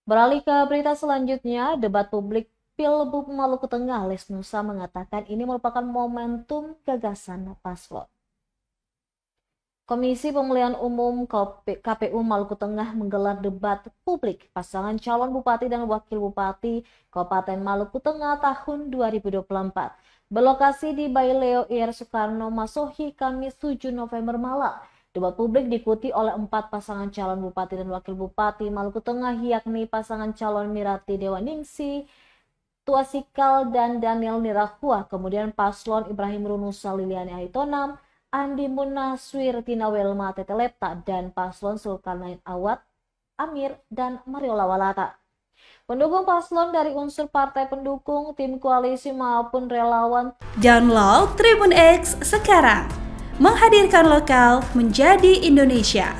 Beralih ke berita selanjutnya, debat publik Pilgub Maluku Tengah, Les Nusa mengatakan ini merupakan momentum gagasan paslon. Komisi Pemilihan Umum KPU Maluku Tengah menggelar debat publik pasangan calon bupati dan wakil bupati Kabupaten Maluku Tengah tahun 2024. Berlokasi di Baileo Ir Soekarno Masohi Kamis 7 November malam. Debat publik diikuti oleh 4 pasangan calon bupati dan wakil bupati Maluku Tengah, yakni pasangan calon Mirati Dewaningsi, Tuasikal dan Daniel Nirahua, kemudian paslon Ibrahim Runusa Liliani Aitonam, Andi Munaswir Tinawelma Tetelepta, dan paslon Sulkarnain Awad Amir dan Mario Lawalata. Pendukung paslon dari unsur partai pendukung, tim koalisi maupun relawan. Download Tribun X sekarang, menghadirkan lokal menjadi Indonesia.